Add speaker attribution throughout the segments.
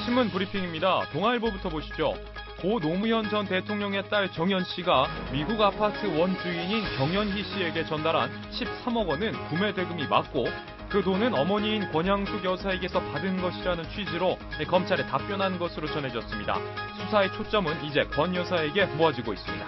Speaker 1: 신문 브리핑입니다. 동아일보부터 보시죠. 고 노무현 전 대통령의 딸 정연 씨가 미국 아파트 원주인인 경연희 씨에게 전달한 13억 원은 구매 대금이 맞고 그 돈은 어머니인 권양숙 여사에게서 받은 것이라는 취지로 검찰에 답변한 것으로 전해졌습니다. 수사의 초점은 이제 권 여사에게 모아지고 있습니다.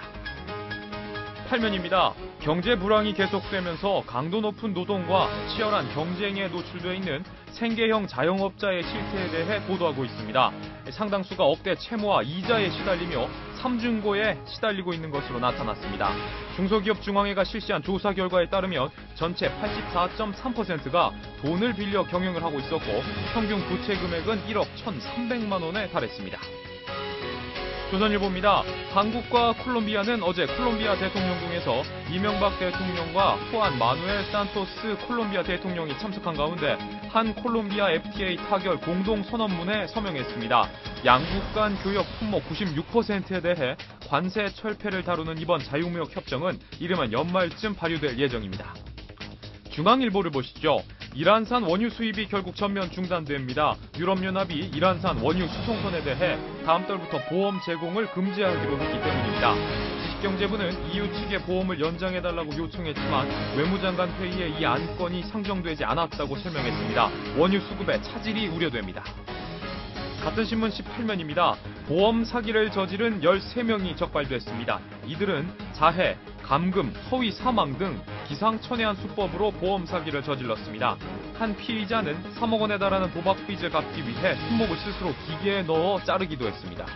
Speaker 1: 8면입니다. 경제 불황이 계속되면서 강도 높은 노동과 치열한 경쟁에 노출돼 있는 생계형 자영업자의 실태에 대해 보도하고 있습니다. 상당수가 억대 채무와 이자에 시달리며 삼중고에 시달리고 있는 것으로 나타났습니다. 중소기업중앙회가 실시한 조사 결과에 따르면 전체 84.3%가 돈을 빌려 경영을 하고 있었고 평균 부채 금액은 1억 1,300만 원에 달했습니다. 조선일보입니다. 한국과 콜롬비아는 어제 콜롬비아 대통령궁에서 이명박 대통령과 후안 마누엘 산토스 콜롬비아 대통령이 참석한 가운데 한 콜롬비아 FTA 타결 공동선언문에 서명했습니다. 양국 간 교역 품목 96%에 대해 관세 철폐를 다루는 이번 자유무역 협정은 이르면 연말쯤 발효될 예정입니다. 중앙일보를 보시죠. 이란산 원유 수입이 결국 전면 중단됩니다. 유럽연합이 이란산 원유 수송선에 대해 다음 달부터 보험 제공을 금지하기로 했기 때문입니다. 지식경제부는 EU 측의 보험을 연장해달라고 요청했지만 외무장관 회의에 이 안건이 상정되지 않았다고 설명했습니다. 원유 수급에 차질이 우려됩니다. 같은 신문 18면입니다. 보험 사기를 저지른 13명이 적발됐습니다. 이들은 자해, 감금, 허위 사망 등 기상천외한 수법으로 보험 사기를 저질렀습니다. 한 피의자는 3억 원에 달하는 도박 빚을 갚기 위해 손목을 스스로 기계에 넣어 자르기도 했습니다.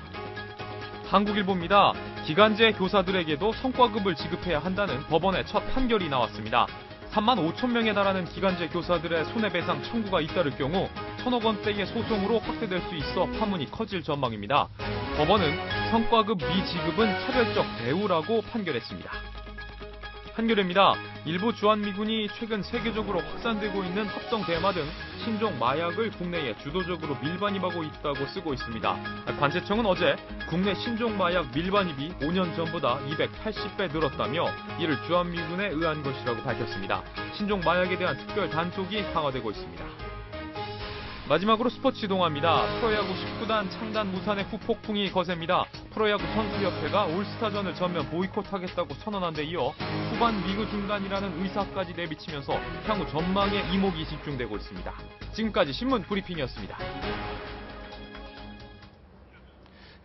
Speaker 1: 한국일보입니다. 기간제 교사들에게도 성과급을 지급해야 한다는 법원의 첫 판결이 나왔습니다. 3만 5천 명에 달하는 기간제 교사들의 손해배상 청구가 잇따를 경우 1,000억 원대의 소송으로 확대될 수 있어 파문이 커질 전망입니다. 법원은 성과급 미지급은 차별적 대우라고 판결했습니다. 한겨레입니다. 일부 주한미군이 최근 세계적으로 확산되고 있는 합성 대마 등 신종 마약을 국내에 주도적으로 밀반입하고 있다고 쓰고 있습니다. 관세청은 어제 국내 신종 마약 밀반입이 5년 전보다 280배 늘었다며 이를 주한미군에 의한 것이라고 밝혔습니다. 신종 마약에 대한 특별 단속이 강화되고 있습니다. 마지막으로 스포츠 동아입니다. 프로야구 19단 창단 무산의 후폭풍이 거셉니다. 프로야구 선수협회가 올스타전을 전면 보이콧하겠다고 선언한 데 이어 후반 리그 중단이라는 의사까지 내비치면서 향후 전망에 이목이 집중되고 있습니다. 지금까지 신문 브리핑이었습니다.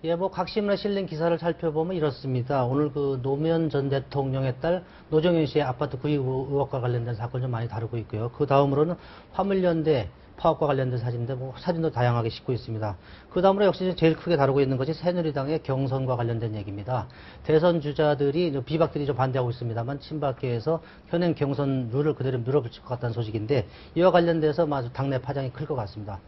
Speaker 2: 예, 각 신문에 실린 기사를 살펴보면 이렇습니다. 오늘 노무현 전 대통령의 딸 노정연 씨의 아파트 구입 의혹과 관련된 사건을 좀 많이 다루고 있고요. 그 다음으로는 화물연대 파업과 관련된 사진인데 사진도 다양하게 싣고 있습니다. 그 다음으로 역시 제일 크게 다루고 있는 것이 새누리당의 경선과 관련된 얘기입니다. 대선 주자들이 비박들이 좀 반대하고 있습니다만 친박계에서 현행 경선 룰을 그대로 밀어붙일 것 같다는 소식인데 이와 관련돼서 아주 당내 파장이 클 것 같습니다.